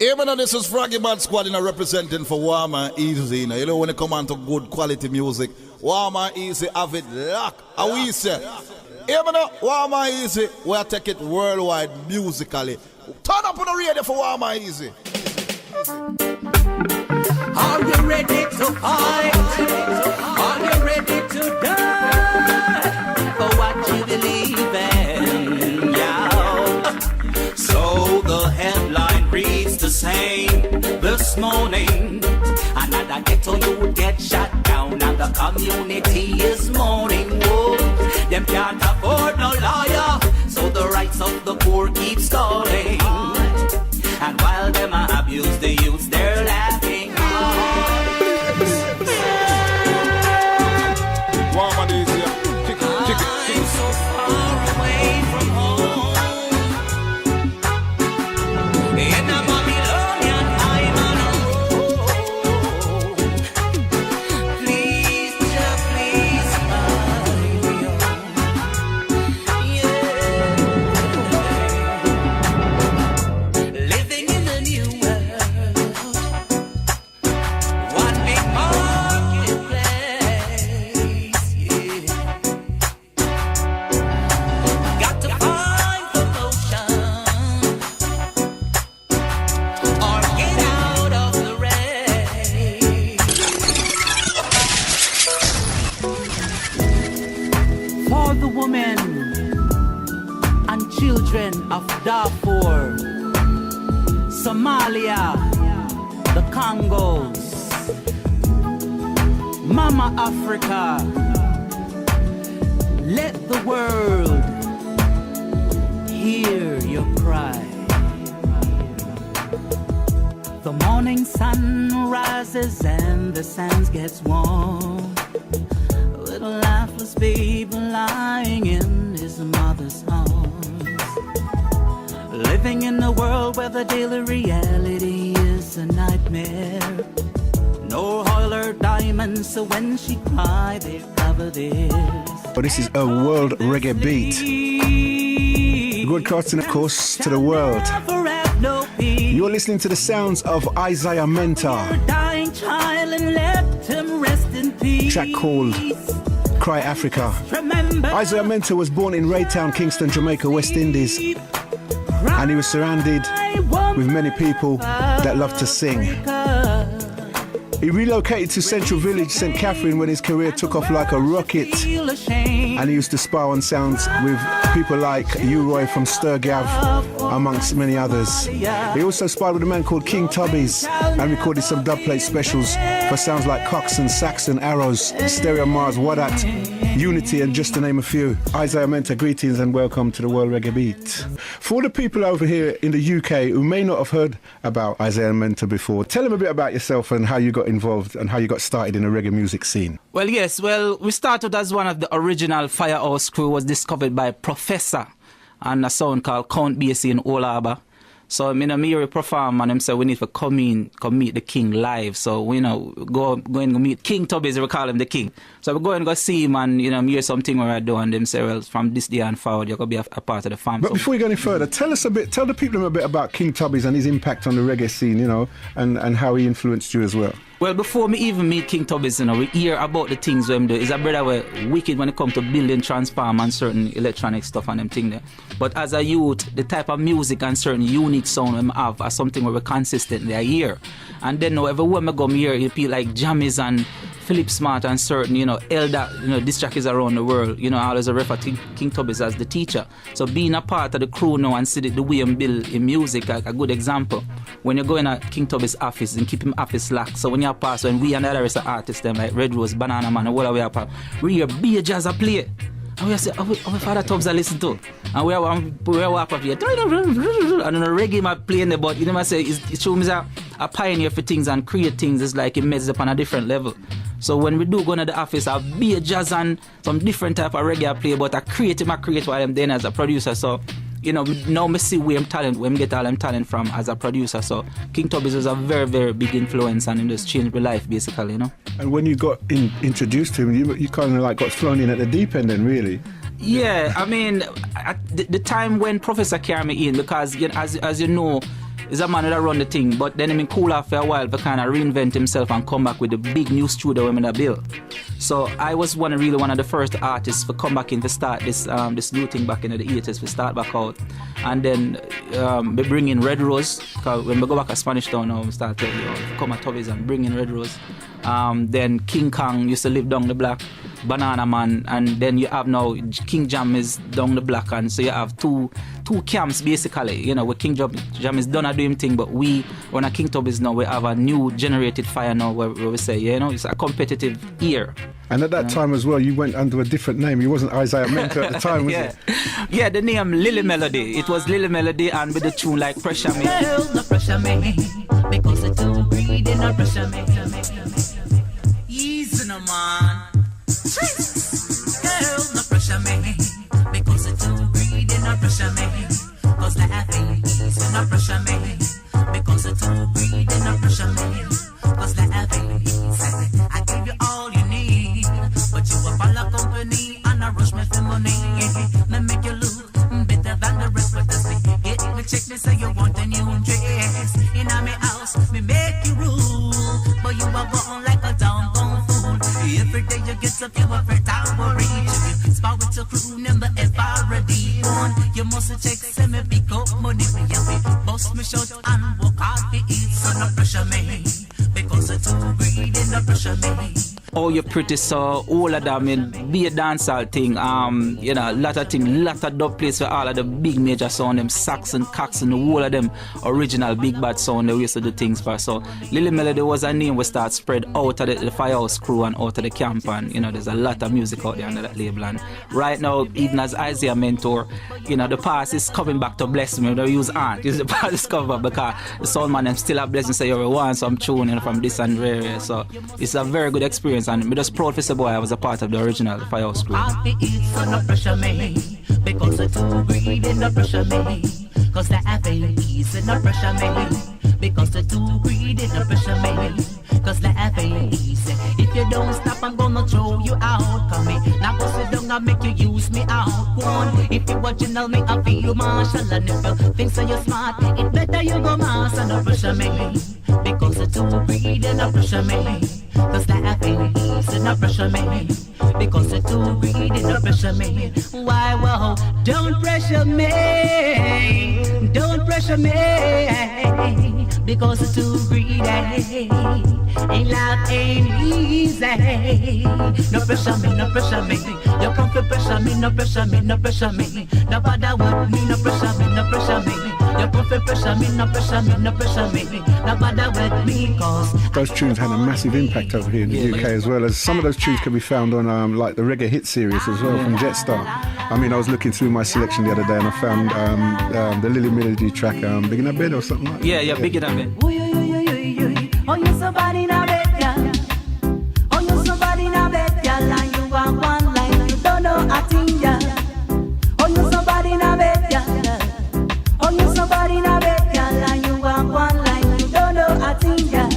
Even though this is Froggy Bad Squad, representing for Warm and Easy, you know, when it come on to good quality music, Warm and Easy have it locked. And we say, even though Warm and Easy, we'll take it worldwide musically. Turn up on the radio for Warm and Easy. Are you ready to fight? Are you ready to die for what you believe in? Yeah. So the headline reads the same this morning. Another ghetto youth get shot down and the community is mourning. Whoa. Them can't afford no lawyer, so the rights of the poor keep stalling. And while them abuse the youth, they're laughing. I'm so far away from home. In a Babylonian, I'm on a road. Please, just please, hurry on. Yeah. Living in a new world. One big marketplace. Yeah. Got to find promotion or get out of the race. For the women and children of Darfur, Somalia, the Congos, Mama Africa, let the world hear your cry. The morning sun rises and the sands gets warm. A little lifeless baby lying in his mother's arms. Living in a world where the daily reality is a nightmare. No oil or diamonds, so when she cries, they cover this. Well, this is a world reggae beat. Broadcasting, of course, to the world. You're listening to the sounds of Isiah Mentor. Track called Cry Africa. Isiah Mentor was born in Raytown, Kingston, Jamaica, West Indies. And he was surrounded with many people that love to sing. He relocated to Central Village, St. Catherine, when his career took off like a rocket. And he used to spar on sounds with people like U-Roy from Sturgav, amongst many others. He also sparred with a man called King Tubbies and recorded some dubplate specials for sounds like Coxsone, Saxon, Arrows, Stereo Mars, Wadat, Unity, and just to name a few. Isiah Mentor, greetings and welcome to the World Reggae Beat. For the people over here in the UK who may not have heard about Isiah Mentor before, tell them a bit about yourself and how you got involved and how you got started in the reggae music scene. Well, yes. Well, we started as one of the original Firehouse crew, was discovered by Professor and a sound called Count Basie in Old Harbour. So, me perform and them say we need to come meet the king live. So, go and meet King Tubbies, we call him the king. So we go and go see him and, hear something where I do and them say, well, from this day on forward, you're going to be a part of the family. But before you go any further, tell the people a bit about King Tubbies and his impact on the reggae scene, and how he influenced you as well. Well, before me even meet King Tubbies, we hear about the things we do. He's a brother where wicked when it comes to building transform and certain electronic stuff and them thing there. But as a youth, the type of music and certain unique sound we have are something where we consistently hear. And then everywhere we go here, you feel like Jammies and Philip Smart and certain, elder, disc jockeys around the world, I always refer to King Tubbies as the teacher. So being a part of the crew now and see the way he build in music, a good example. When you go in a King Tubbies office and keep him office locked, so when you pass, when we and the other rest of artists, them like Red Rose, Banana Man, and all the way up, we hear be a jazz a play. And we say, our Father Tubbs I listen to. And we walk up here, and the reggae man playing the but I say, it shows me a pioneer for things and create things. It's like it messes up on a different level. So when we do go into the office, I'll be a jazz and some different type of reggae I play, but I create while I'm then as a producer. So now me see where me get all them talent from as a producer. So King Tubbies was a very, very big influence and it just changed my life basically, And when you got introduced to him, you kind of like got thrown in at the deep end then, really. Yeah, I mean, at the time when Professor carried me in, because as you know, is a man that run the thing, but then he cool off for a while to kind of reinvent himself and come back with the big new studio I'm in build. So I was one of the first artists to come back in to start this new thing back in the 80s, to start back out. And then we bring in Red Rose, because when we go back to Spanish Town now, we start to come at Tobies and bring in Red Rose. Then King Kong used to live down the block, Banana Man, and then you have now King Jam is down the block, and so you have two camps basically, where King Jam is done a doing thing, but we on a King Tobies now, we have a new generated fire now where we say, it's a competitive ear. And at that time as well, you went under a different name. You wasn't Isiah Mentor at the time, was it? Yeah, the name Lilly Melody. It was Lilly Melody, and with the tune like Pressure Me. Girl, no pressure me, because it's too greedy, no pressure me. Easy no man. Girl, no pressure me, because it's too greedy, no pressure me. Cause life ain't easy, no pressure me, because it's too greedy, no pressure me. Cause life ain't easy. I give you all you need, but you a follow company and I rush me for money. Me make you look better than the rest, but that's me. Get me check me say you want a new dress. In my house, me make you rule, but you are going like a downtown fool. Every day you get up, you afraid I will reach you. Spot with your crew, never ever ready on. You must check, say me pick up money for you. Bust me short and walk out the eat, so no pressure me, because it's too greedy, no pressure me. Oh, you're pretty, so all of them be a dancehall thing, lot of thing, lot of dub plays for all of the big major sound, them sax and cocks and all of them original big bad sound they used to do things for. So Lilly Melody was a name we start spread out of the Firehouse crew and out of the camp, and there's a lot of music out there under that label. And right now, even as Isiah Mentor, the past is coming back to bless me. They use Aunt, the past is coming back because the sound man them still have blessing, say you want some tune from this and rare. So it's a very good experience. And I'm just proud for the boy I was a part of the original Firehouse crew. No pressure me, because it's too greedy, no pressure me. Cause the ain't easy, no pressure me, because it's too greedy, no pressure me. Cause the ain't easy. If you don't stop, I'm gonna throw you out. Come me, now go sit down and make you use me out. One, if you original, me I feel martial. And if you think so you're smart, it better you go master, no pressure me, because it's too greedy, no pressure me. Cause the ain't easy, no pressure me, because it's too greedy, no pressure me. Why, whoa, don't pressure me, don't pressure me, because it's too greedy, and life ain't easy. No pressure me, no pressure me, you come for pressure me, no pressure me, no pressure me. No bother with me, no pressure me, no pressure me. You come for pressure me, no pressure me, no pressure me. No bother with me, cause those tunes had a massive impact over here in the UK, as well as some of those tunes can be found on like the Reggae hit series as well from Jetstar. I mean, I was looking through my selection the other day and I found the Lilly Melody track, Big in a Bed or something like that. Yeah, Big in a Bed. Oh, you somebody in a bed, girl. Oh, you somebody in a bed, girl. And you want one line, you don't know a thing, girl. Oh, you somebody in a bed, girl. Oh, you somebody in a bed, girl. And you want one line, you don't know a thing, girl.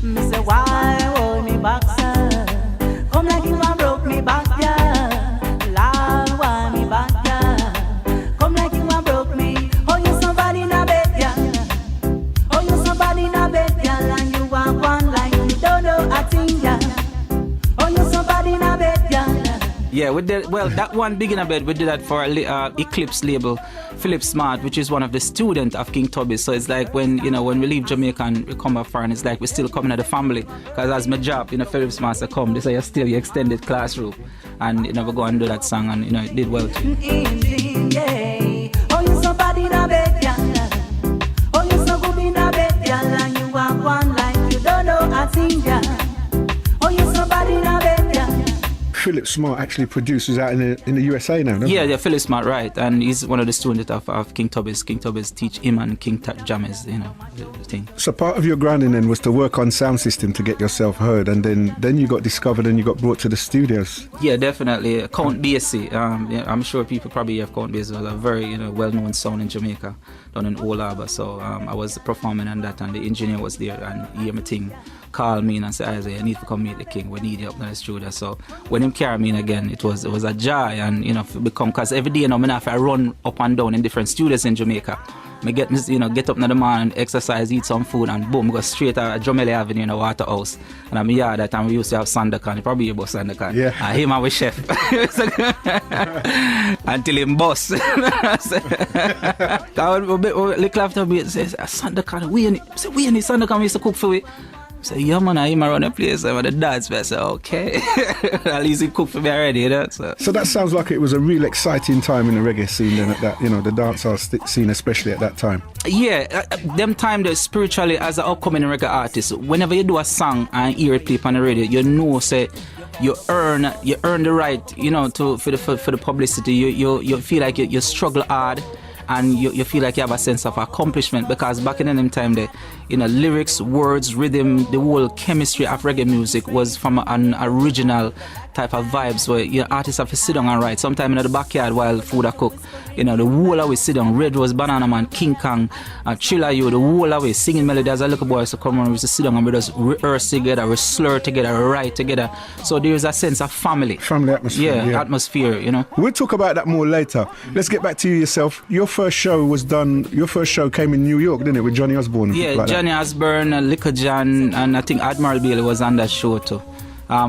Me say, why hold me back, sir? Come like you want broke me back, girl. Lord, why me back, girl? Come like you want broke me. Oh, you somebody in a bed, girl. Oh, you somebody in a bed, girl. And you want one line, you don't know a thing, girl. Oh, you somebody in a bed, girl. Yeah, we did, well, that one Big in a Bed, we did that for Eclipse label, Philip Smart, which is one of the students of King Tubby. So it's like when we leave Jamaica and we come back foreign, it's like we're still coming to the family. Because as my job, Philip Smart to come, they say you're still your extended classroom. And we go and do that song, and it did well too. Oh, you somebody in a bed, girl. Oh, you so good in a bed, girl. And you want one line, you don't know a thing, girl. Oh, you somebody in a bed, girl. Philip Smart actually produces out in the USA now, doesn't he? Yeah, Philip Smart, right. And he's one of the students of King Tubby's. King Tubby's teach him and King Jammers, the thing. So part of your grounding then was to work on sound system to get yourself heard, and then you got discovered and you got brought to the studios. Yeah, definitely. Count Basie. I'm sure people probably have Count Basie, a very well-known sound in Jamaica, down in Old Harbour. So I was performing on that, and the engineer was there, and he heard my thing, called me and said, Isiah, you need to come meet the king. We need you up in the studio. So when him carried me in again, it was a joy, and because every day I have to run up and down in different studios in Jamaica. Me get up in the morning, exercise, eat some food, and boom, go straight to Drummelly Avenue in the Waterhouse. And I'm here that time we used to have Sandakan. You probably hear about Sandakan. Yeah. Him and we chef. Until him boss. Little after me says, Sandakan, we in Sandakan we used to cook for we. I say, yeah man, I'm around the place with the dads. I say, okay. At least he cooked for me already, So that sounds like it was a real exciting time in the reggae scene then at that, the dancehall scene especially at that time. Yeah, them time that spiritually as an upcoming reggae artist, whenever you do a song and hear it play on the radio, say you earn the right, for the publicity. You feel like you struggle hard. And you feel like you have a sense of accomplishment, because back in them time, lyrics, words, rhythm, the whole chemistry of reggae music was from an original type of vibes where artists have to sit down and write. Sometimes in the backyard while food are cooked, the whole away sit down. Red Rose, Banana Man, King Kong, Chilla You, the whole away singing melody. As a little boy, so come on, we used to sit down and we just rehearse together, we slur together, we write together. So there's a sense of family. Family atmosphere. Yeah, atmosphere, We'll talk about that more later. Let's get back to you yourself. Your first show came in New York, didn't it, with Johnny Osborne? Yeah, like Johnny Osborne, Liquor John, and I think Admiral Bailey was on that show too.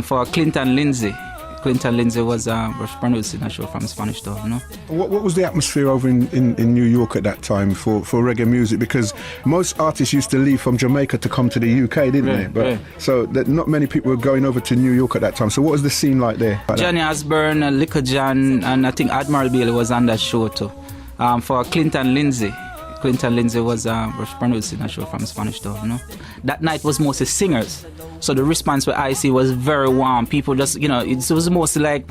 For Clinton Lindsay. Clinton Lindsay was producing a show from Spanish Town, What was the atmosphere over in New York at that time for reggae music? Because most artists used to leave from Jamaica to come to the UK, didn't they? But so that not many people were going over to New York at that time. So what was the scene like there? Johnny Osborne, Liquor John, and I think Admiral Bailey was on that show too. For Clinton Lindsay. Clinton Lindsay was producing a show from Spanish Town, That night was mostly singers. So the response with IC was very warm. People just, it was mostly like,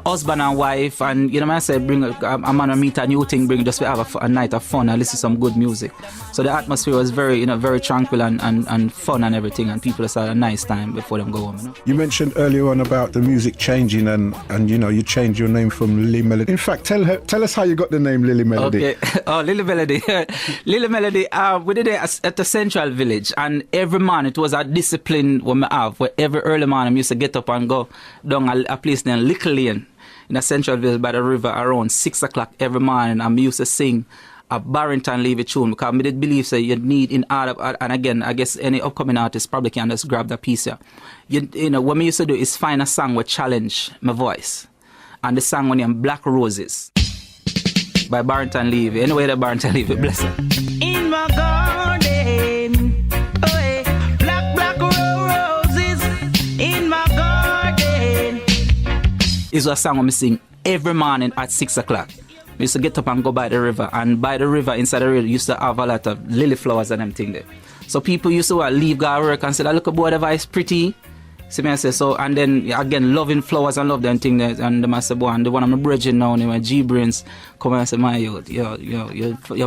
husband and wife, and I said, bring a man and meet a new thing, just to have a night of fun and listen to some good music. So the atmosphere was very, very tranquil and fun and everything, and people just had a nice time before them go home. You mentioned earlier on about the music changing, and you changed your name from Lilly Melody. In fact, tell us how you got the name Lilly Melody. Okay. Oh, Lilly Melody. Lilly Melody. We did it at the Central Village, and every man it was a discipline we have. Where every early morning I used to get up and go down a place named Little Lane in the Central Village by the river around 6 o'clock every morning. I used to sing a Barrington Levy tune, because I did believe that you need in order, and again, I guess any upcoming artist probably can just grab that piece here. What we used to do is find a song with challenge my voice, and the song named Black Roses by Barrington Levy. Anyway, the Barrington Levy, bless him. In my garden, black roses in my garden. It's a song I sing every morning at 6 o'clock. We used to get up and go by the river, and by the river, inside the river, used to have a lot of lily flowers and them thing there. So people used to leave go work and say, look at boy, the voice pretty. See me, I say so, and then again, loving flowers and love them thing there, and them I say, boy, and the one I'm bridging now, my G-Brains come and say, my your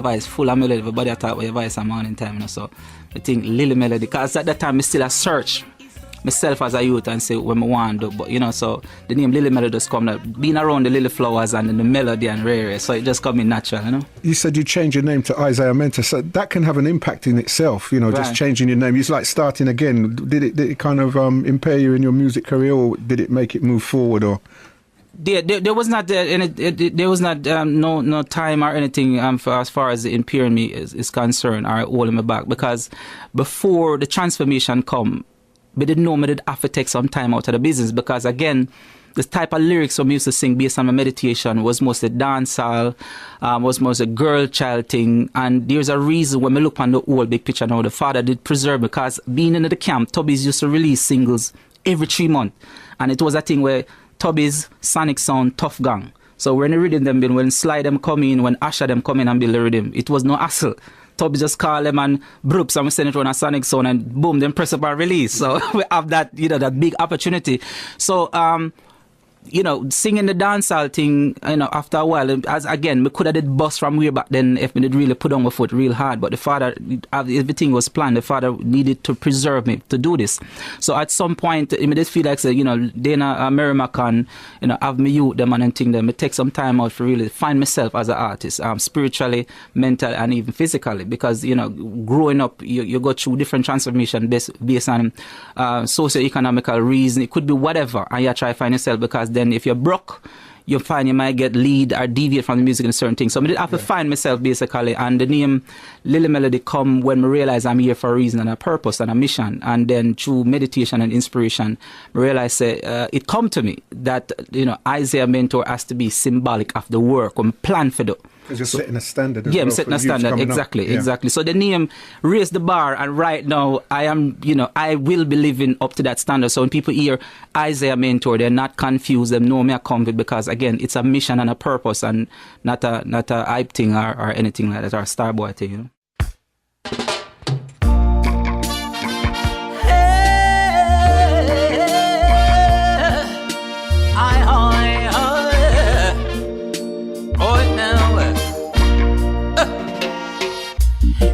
voice full of melody, everybody I talk about your voice at morning time, so I think Lilly Melody, because at that time, I still a search myself as a youth and say what I want to do, but so the name Lilly Melody just come out, being around the lily flowers and the melody and rare, so it just come in natural, You said you changed your name to Isiah Mentor, so that can have an impact in itself, right. Just changing your name. It's like starting again. Did it kind of impair you in your music career, or did it make it move forward, or? There was not no time or anything for as far as impairing me is concerned or holding me back, because before the transformation come, we didn't know me did have to take some time out of the business, because again, the type of lyrics I used to sing based on my meditation was mostly dancehall, was mostly girl child thing, and there's a reason when we look on the whole big picture now, the father did preserve, because being in the camp, Tubby's used to release singles every 3 months, and it was a thing where Tubby's, Sonic Sound, Tough Gang. So when the rhythm them build, when Slide them come in, when Asher them come in and build the rhythm, it was no hassle. Tubby just call them and broops and we send it on a Sonic Sound and boom, then press up and release. So we have that, that big opportunity. So, singing the dancehall thing, after a while, as again, we could have did bust from way back then if we did really put on my foot real hard. But the father, everything was planned. The father needed to preserve me to do this. So at some point, I just feel like, Dana Merrimack and, have me youth them and thing them. It take some time out to really find myself as an artist, spiritually, mentally, and even physically. Because, growing up, you go through different transformation based on socio-economical reason. It could be whatever. And you try to find yourself, because then if you're broke, you find you might get lead or deviate from the music in certain things. So I did have to find myself basically, and the name Lilly Melody come when I realize I'm here for a reason and a purpose and a mission. And then through meditation and inspiration, I realize it come to me that, Isiah Mentor has to be symbolic of the work I'm plan for the. Because you're setting a standard. I'm setting a standard. Exactly. So the name raised the bar, and right now I am, I will be living up to that standard. So when people hear Isiah Mentor, they're not confused. They know me I come with, because again, it's a mission and a purpose, and not a hype thing or anything like that, or a Starboy thing.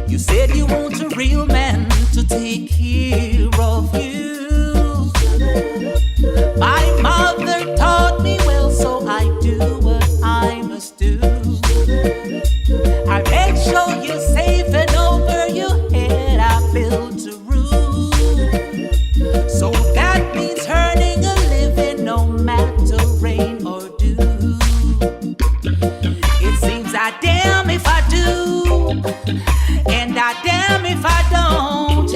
You said you want a real man to take care of you. My mother taught me well, so I do what I must do. I make sure you're safe and over your head I build a roof. So that means earning a living no matter rain or dew. It seems I damn if I do, and I damn if I don't.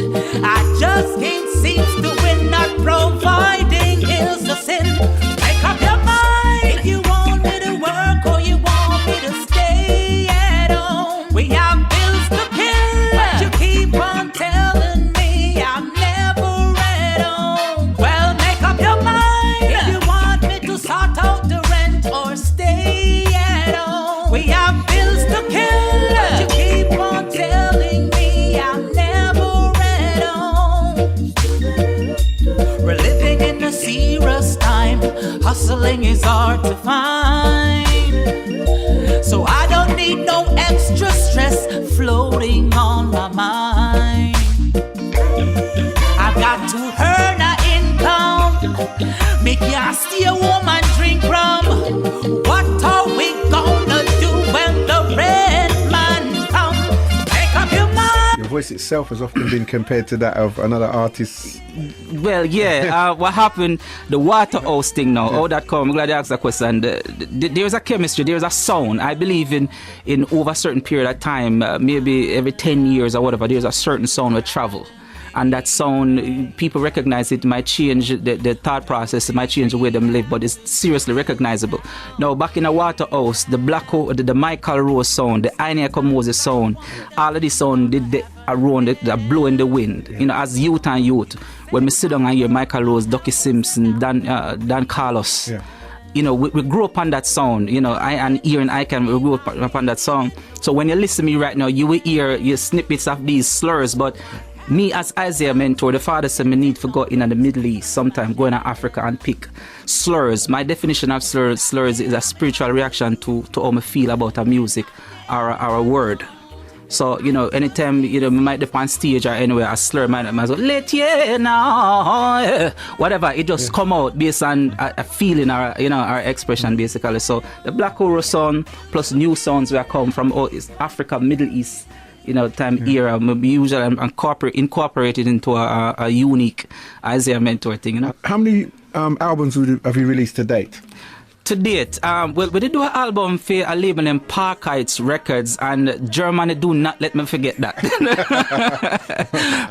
I just can't seem to win. Not providing is a sin. Make up your mind if you want me to work or you want me to stay at home. We have bills to pay, but you keep on telling me I'm never at home. Well, make up your mind if you want me to sort out the rent or stay at home. We have bills to kill, but you keep on telling me I'm never at home. We're living in a serious time. Hustling is hard to find. So I don't need no extra stress floating on my mind. I've got to earn an income. Me can't stay home and drink rum. What are we gonna do when the red man come? Make up your mind. Your voice itself has often been compared to that of another artist. Well, what happened, the Waterhouse thing now, how that come, I'm glad you asked that question. There's a chemistry, there's a sound. I believe in over a certain period of time, maybe every 10 years or whatever, there's a certain sound that travel. And that sound, people recognize it, might change the thought process, it might change the way they live, but it's seriously recognizable. Now, back in the Waterhouse, the the Michael Rose sound, the Anya Moses sound, all of this sound did around it, that blow in the wind. As youth, when we sit down and hear Michael Rose, Ducky Simpson, Dan Carlos, we grew up on that sound. I and Ian Icahn, we grew up on that song. So when you listen to me right now, you will hear your snippets of these slurs, but me as Isiah Mentor, the father said me need to go in the Middle East sometime, go in Africa and pick slurs. My definition of slurs is a spiritual reaction to how I feel about a music or a word. So, anytime, we might be on stage or anywhere, a slur might go, let you know, whatever, it just come out based on a feeling or, our expression basically. So the Black Horror sound plus new sounds that come from Africa, Middle East, era, maybe usually incorporated into a unique Isiah Mentor thing, How many albums have you released to date? To date, we did do an album for a label named Parkites Records, and Germany do not let me forget that.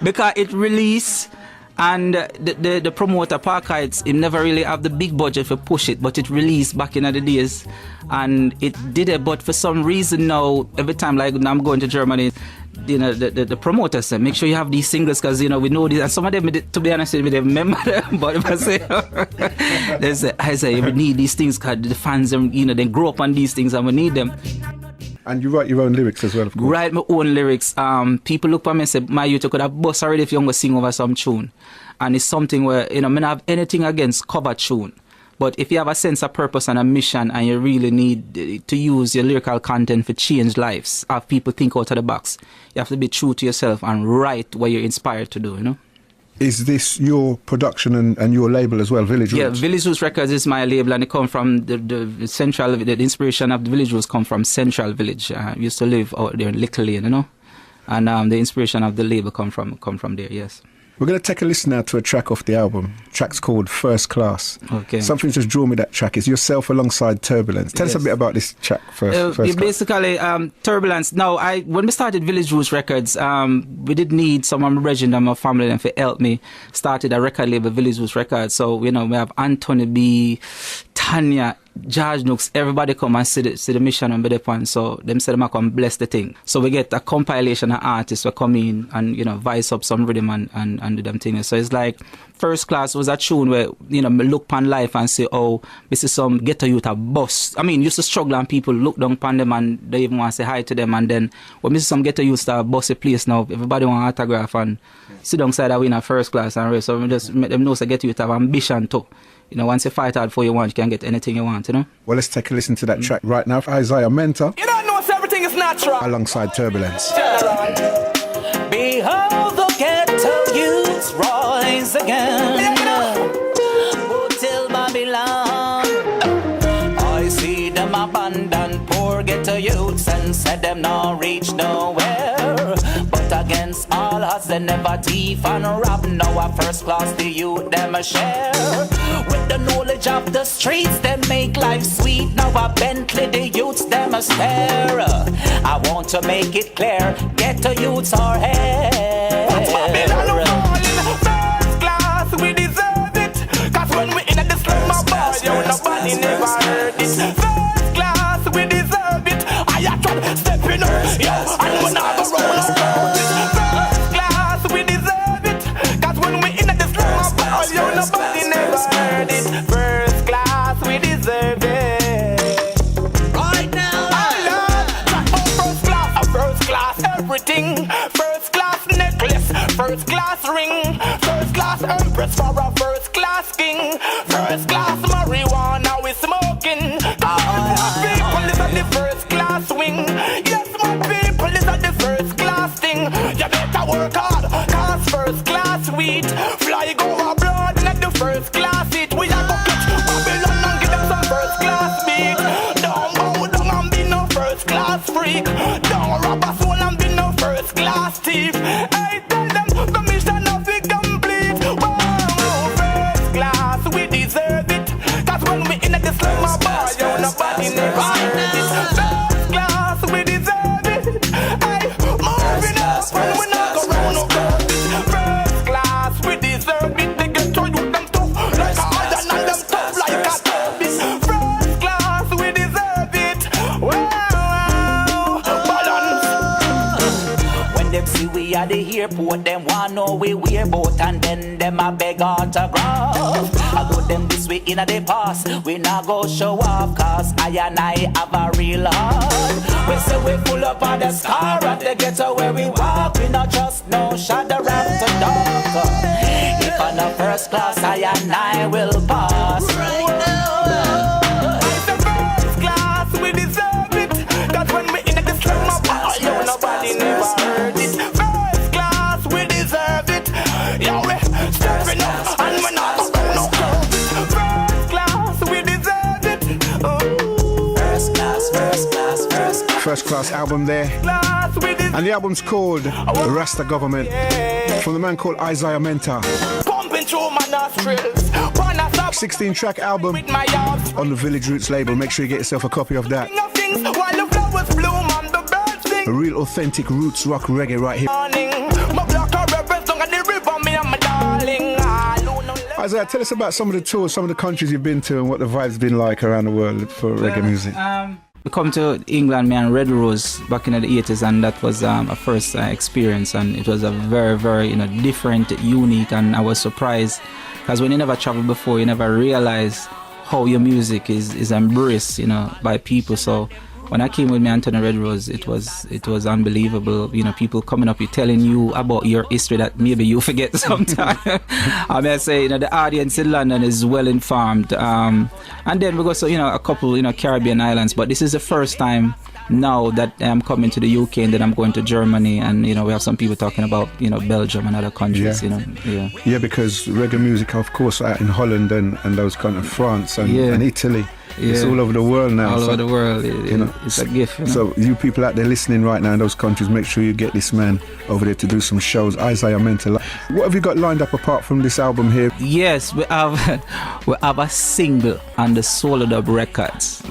Because it released, and the promoter Parkites, he never really have the big budget for push it, but it released back in the days, and it did it. But for some reason now, every time like when I'm going to Germany, the promoters say, make sure you have these singles, because we know this, and some of them, to be honest with you, they remember them, but if I say, I say we need these things because the fans, they grow up on these things and we need them. And you write your own lyrics as well, of course. Write my own lyrics. People look at me and say, my youth, you could have bust already if you're going to sing over some tune. And it's something where, I don't have anything against cover tune. But if you have a sense of purpose and a mission and you really need to use your lyrical content for change lives, have people think out of the box, you have to be true to yourself and write what you're inspired to do, Is this your production and your label as well, Village Roots? Yeah, Village Roots Records is my label, and it come from the central, the inspiration of the Village Roots come from Central Village. I used to live out there in Little Lane, And the inspiration of the label come from there, yes. We're going to take a listen now to a track off the album. Track's called First Class. Okay. Something just drew me that track. It's yourself alongside Turbulence. Tell us a bit about this track, First Class. Basically, Turbulence. Now, when we started Village Roots Records, we did need someone, Reggie and my family, and to help me. Started a record label, Village Roots Records. So, we have Anthony B, Tanya, George Nooks, everybody come and see the mission and be the pan. So them say them come bless the thing. So we get a compilation of artists who come in and vice up some rhythm and do them things. So it's like First Class was a tune where me look upon life and say, oh, this is some ghetto youth a bust. I mean, used to struggle and people look down upon them and they even want to say hi to them. And then when this is some ghetto youth start bust a place now, everybody want autograph and sit down side we in a First Class and race. So we just make them know say ghetto youth have ambition too. Once you fight hard for you want, you can get anything you want, Well, let's take a listen to that track right now. Isiah Mentor. You don't know if everything is natural. Alongside Turbulence. Behold the ghetto youths rise again. Till Babylon. I see them abandon poor ghetto youths and said them not reach nowhere. But against all odds they never thief and rob. Now a first class the youth them a share. With the knowledge of the streets they make life sweet. Now a Bentley the youths them a stare. I want to make it clear, ghetto youths are here. First class we deserve it. Cause when we in the slum of boy, nobody never heard it. First class we deserve it. I tried stepping up, and when I go round around it. First class we deserve it. Cause when we in the slum of boy, nobody never heard it. First class we deserve it. Right now, first class everything. First class necklace, first class ring, first class empress for a first class king. First class marijuana we smoking. My people is at the first class wing. Yes, my people is at the first class thing. You better work hard, cause first class weed. Fly go abroad and at the first class it. We are go catch Babylon and give them some first class beat. Don't bow down and be no first class freak. Don't rob a soul and be no first class thief. I tell them the mission of it complete. Wow, first class we deserve it. Cause when we in the slum of boy, nobody never heard it. First class we deserve it. Hey, moving up when we not go round no curve. First class we deserve it. They get to you them tough like a iron and them tough like a turbis. First class we deserve it. Wow, balance. When them see we at the airport, them want know we wear boat and then them a beg autograph. Although them this way in a the past, we not go show off, cause I and I have a real heart. We say we full up on the scar at the ghetto where we walk. We not just no shadow after dark. If on the first class I and I will pass. Right now, the first class we deserve it. That's when we in the slum of boy, nobody never heard it. First class we deserve it. Yo, we stepping up and we not going no curve. First class we deserve it. Ooh. First class, first class, first class. First Class album there. And the album's called Rasta Government. From the man called Isiah Mentor. Pumping through my nostrils. 16-track album on the Village Roots label. Make sure you get yourself a copy of that. A real authentic roots rock reggae right here. Isiah, tell us about some of the tours, some of the countries you've been to and what the vibe's been like around the world for reggae music. We come to England, me and Red Rose back in the 80s, and that was a first experience, and it was a very, very different, unique, and I was surprised because when you never traveled before, you never realize how your music is embraced, by people. So when I came with me Anthony Red Rose, it was unbelievable. People coming up, telling you about your history that maybe you forget sometimes. I mean, I say, the audience in London is well informed. And then we go a couple, Caribbean islands. But this is the first time now that I'm coming to the UK and then I'm going to Germany, and we have some people talking about Belgium and other countries. Yeah, because reggae music, of course, out in Holland and those kind of France and Italy. It's all over the world now. All over the world. It's a gift. You know? So you people out there listening right now in those countries, make sure you get this man over there to do some shows. Isiah Mental. What have you got lined up apart from this album here? Yes, we have a single on the Solar Dub Records,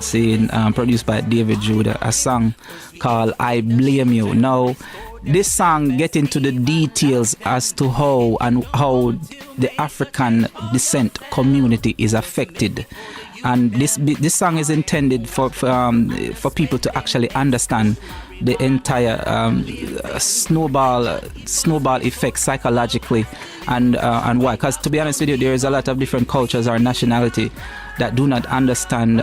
produced by David Judah, a song called I Blame You. Now, this song get into the details as to how the African descent community is affected. And this song is intended for people to actually understand the entire snowball effect psychologically, and why. Because to be honest with you, there is a lot of different cultures or nationality that do not understand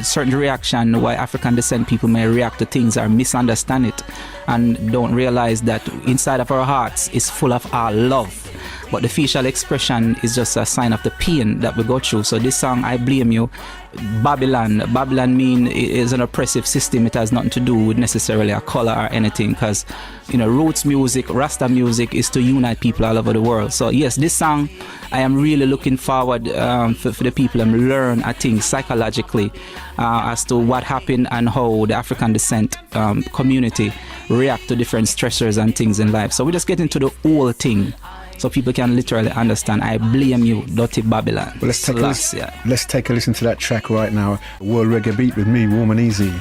certain reaction, why African descent people may react to things or misunderstand it, and don't realize that inside of our hearts is full of our love. But the facial expression is just a sign of the pain that we go through. So this song, I Blame You, Babylon mean is an oppressive system. It has nothing to do with necessarily a color or anything, because roots music, Rasta music is to unite people all over the world. So yes, this song I am really looking forward for the people to learn I think psychologically as to what happened and how the African descent community react to different stressors and things in life. So we just get into the whole thing, so people can literally understand. I blame you, dirty Babylon. Well, let's take a listen to that track right now. World Reggae Beat with me, Warm and Easy.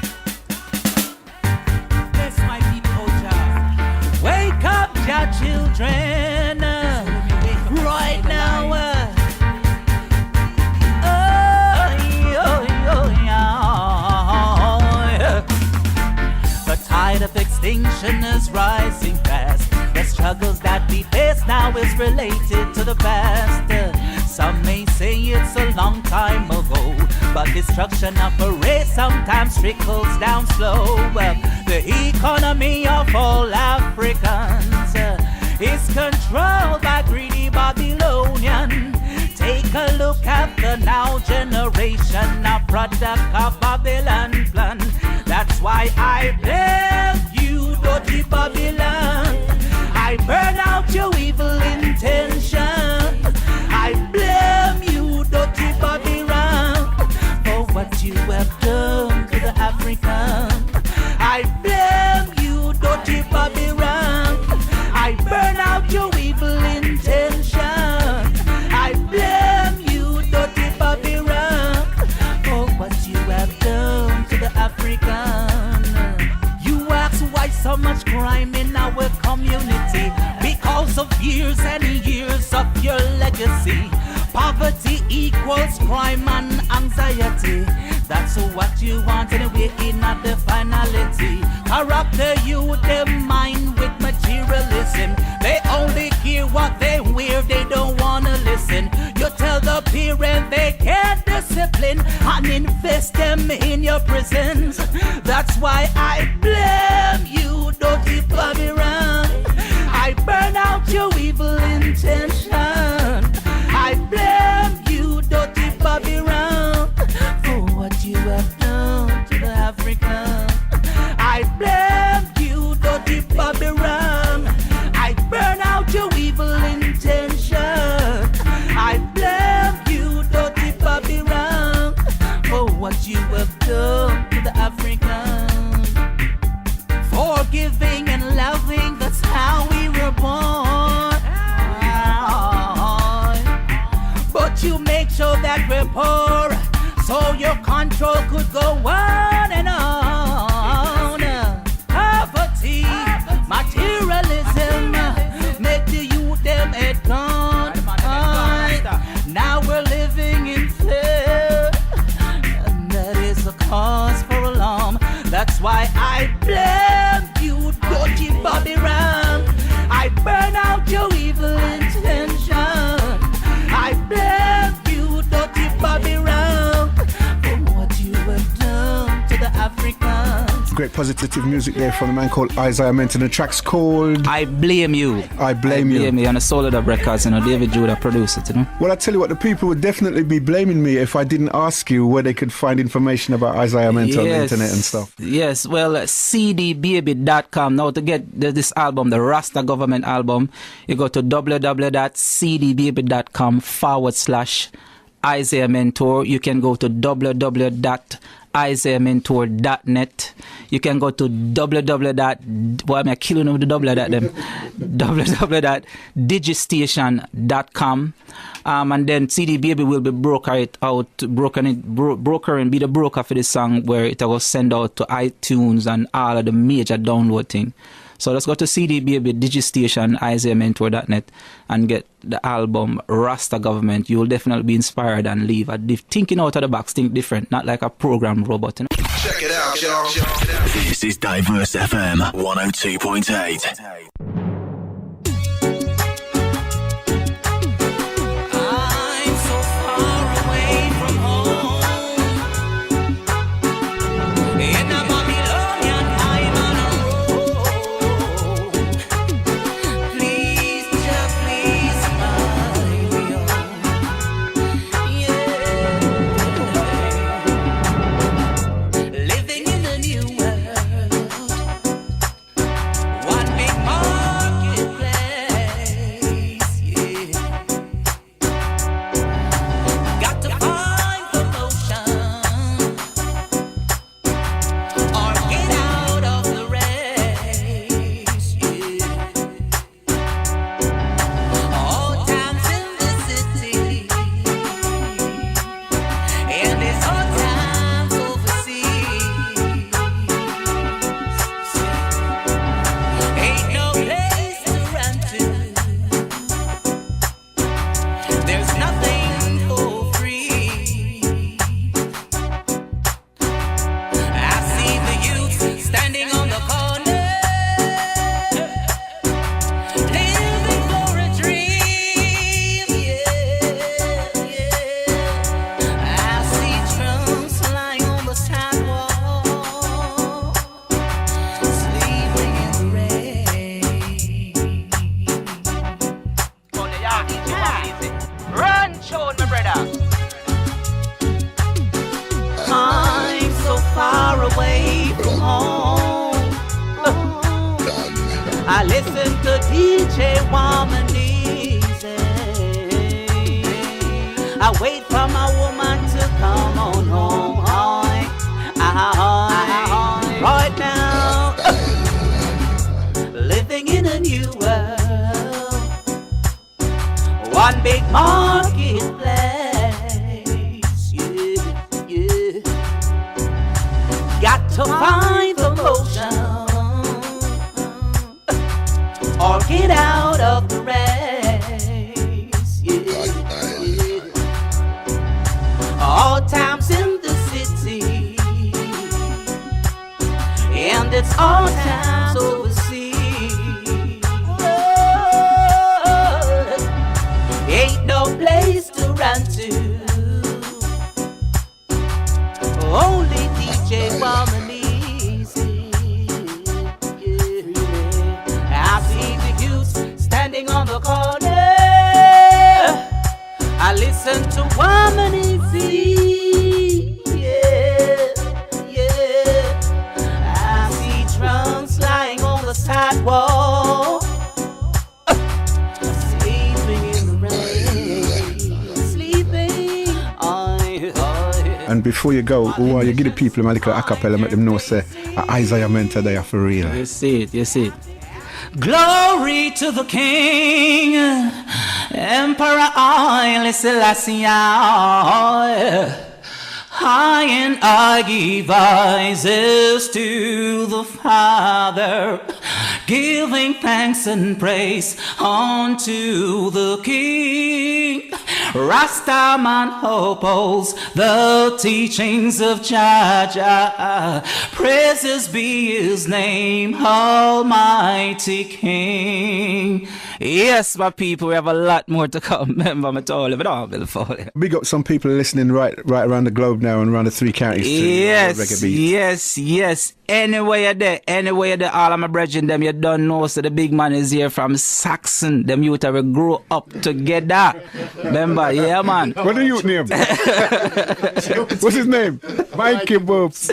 Yes, my people, Jah. Wake up, Jah children, right now. The tide of extinction is rising fast. The struggles that we face now is related to the past. Some may say it's a long time ago, but destruction of a race sometimes trickles down slow. The economy of all Africans is controlled by greedy Babylonian. Take a look at the now generation, a product of Babylon plan. That's why I blame you, dirty Babylon. I burn out your evil intention. I blame you, dirty Babylon, for what you have done to the African. I blame you, dirty Babylon. I burn out your evil intention. I blame you, dirty Babylon, for what you have done to the African. You ask why so much crime in our community? Because of years and years of your legacy. Poverty equals crime and anxiety. That's what you want anyway in the finality. Corrupt the youth, their mind with materialism. They only hear what they wear, they don't wanna listen. You tell the parent they can't discipline and invest them in your prisons. That's why I blame you, dirty Babylon. I burn out your evil intention. I blame you, dirty Babylon, for what you have done to the African. I blame you, dirty Babylon. I burn out your evil intention. I blame you, dirty Babylon, for what you have done to the African. Forgiving and loving, that's how we were born. But you make sure that we're poor, so your control could go on and on. Poverty, materialism, make the youth them head gone. Now we're living in fear, and that is a cause for alarm. That's why I blame you, dirty Babylon. I burn out your evil intention. I blame you, dirty Babylon, for what you have done to the Africans. Great positive music there from a man called Isiah Mental. The track's called I Blame You. I Blame You. Blame You on the Solar Dub Records, David Judah produced it, Well, I tell you what, the people would definitely be blaming me if I didn't ask you where they could find information about Isiah Mental on the internet and stuff. Yes, well, cdbaby.com. Now to get this album, the Rasta Government album, you go to www.cdbaby.com/. Isiah Mentor. You can go to www.isiahmentor.net. You can go to www.digistation.com. And then CD Baby will be broker and be the broker for this song, where it will send out to iTunes and all of the major download thing. So let's go to CD Baby, Digistation, IsiahMentor.net and get the album Rasta Government. You will definitely be inspired and leave thinking out of the box, think different, not like a program robot. You know? Check it out, y'all. This is Diverse FM 102.8. And before you go, you give the people a little acapella, make them know, say, Isiah Mentor there for real. You see it. Glory to the King, Emperor Haile Selassie. I and I give voices to the Father, giving thanks and praise unto the King. Rastaman oppose the teachings of Jah. Praises be his name, Almighty King. Yes, my people, we have a lot more to come. Remember, I told you, but don't be for it. Big up some people listening right around the globe now and around the 3 counties too. Yes. Anywhere you're there, all of my brethren, them you don't know, so the big man is here from Saxon. Them youth will grow up together. Remember, boy. Yeah, man. What the youth name? What's his name? Mikey Boops.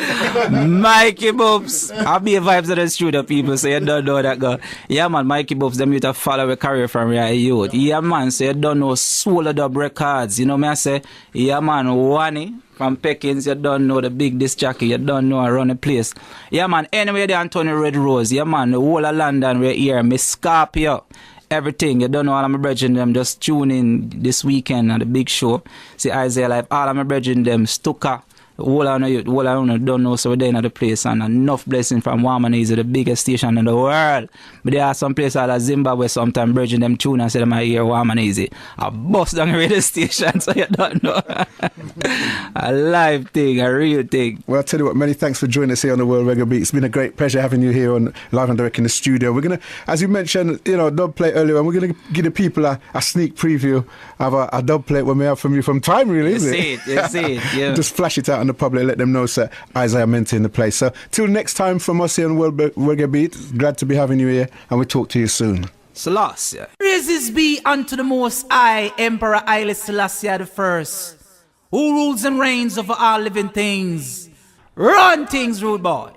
Mikey Boops. I'll be a vibes of the studio, people, so you don't know that guy. Yeah, man, Mikey Boops, them youth to follow a career from your youth. Yeah, man, so you don't know Soul Dub Records. You know me, I say, yeah, man, Wani from Peckins, you don't know the big disc jockey, you don't know I run the place. Yeah, man, anyway, the Anthony Red Rose, yeah, man, the whole of London, we're here, Miss Scorpio. Everything, you don't know all of my brethren them just tune in this weekend at the big show. See Isiah Live, all of my brethren them Stuka, whole of you don't know, so we're there at the place, and enough blessing from Warman is the biggest station in the world. But there are some places like Zimbabwe sometimes brethren them tune and say them I hear Warman Easy. I bust down the radio station, so you don't know. A live thing, a real thing. Well, I'll tell you what, many thanks for joining us here on the World Reggae Beat. It's been a great pleasure having you here on Live and Direct in the studio. We're going to, as you mentioned, dub plate earlier, and we're going to give the people a sneak preview of a dub plate when we have from you from time, really, isn't it? You see it, yeah. Just flash it out in the public, let them know, sir, Isiah Menta in the place. So, till next time from us here on World Reggae Beat, glad to be having you here, and we'll talk to you soon. Selassie. Praises be unto the Most High, Emperor Haile Selassie I, who rules and reigns over all living things. Run things, rude boy.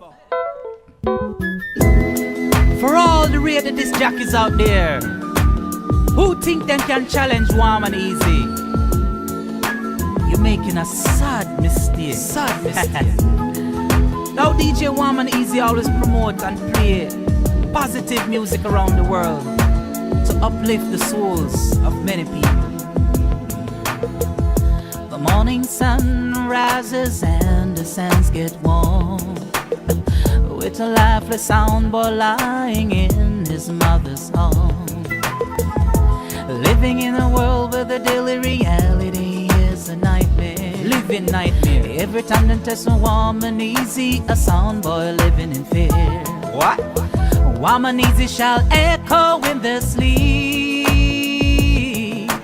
For all the rated disc jockeys out there who think they can challenge Warm and Easy, you're making a sad mistake. Now DJ Warm and Easy always promote and play positive music around the world to uplift the souls of many people. The morning sun rises and the sands get warm, with a lifeless sound boy lying in his mother's home, living in a world where the daily reality is a nightmare, living nightmare. Every time they test Warm and Easy, a sound boy living in fear. What? Warm and Easy shall echo in their sleep,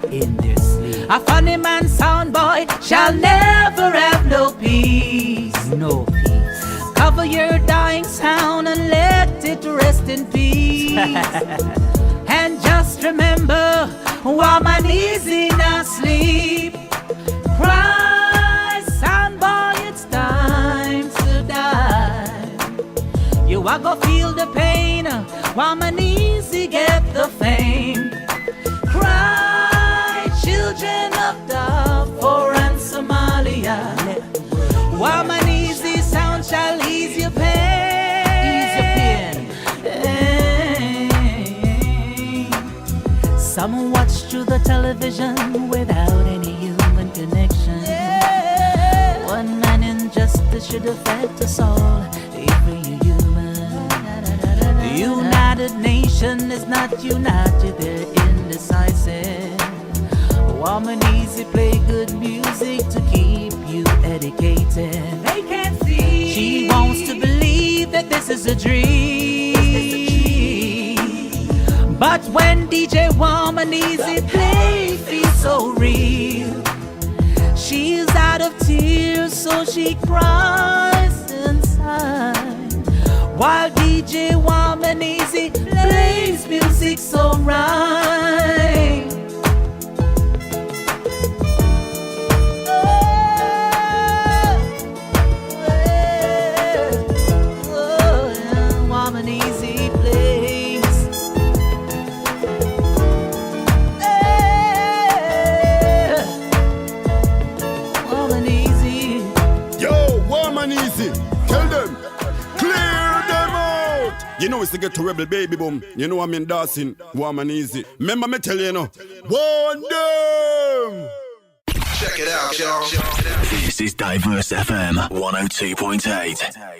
in their sleep. A funny man sound boy shall never have no peace, no peace. Cover your dying sound and let it rest in peace. And just remember, Warm and Easy not sleep. Cry, sound boy, it's time to die. You are gonna feel the pain, Warm and Easy get the fame. Cry, children of Darfur and Somalia. Warm and Easy sound shall ease your pain. Ease your pain. Some watch through the television without any human connection. Yeah. One man injustice should affect us all. Every the United Nation is not united, they're indecisive. Warm and Easy play good music to keep you educated. They can't see. She wants to believe that this is a dream. But when DJ Warm and Easy play, feels so real. She's out of tears, so she cries inside. While DJ Warm and Easy plays music so right. Warm and Easy plays. Warm and Easy. Yo, Warm and Easy. Tell them. You know it's the get to rebel baby boom. You know I'm endorsing Warm and Easy. Remember me tell you, warn them. Check it out, y'all. This is Diverse FM 102.8.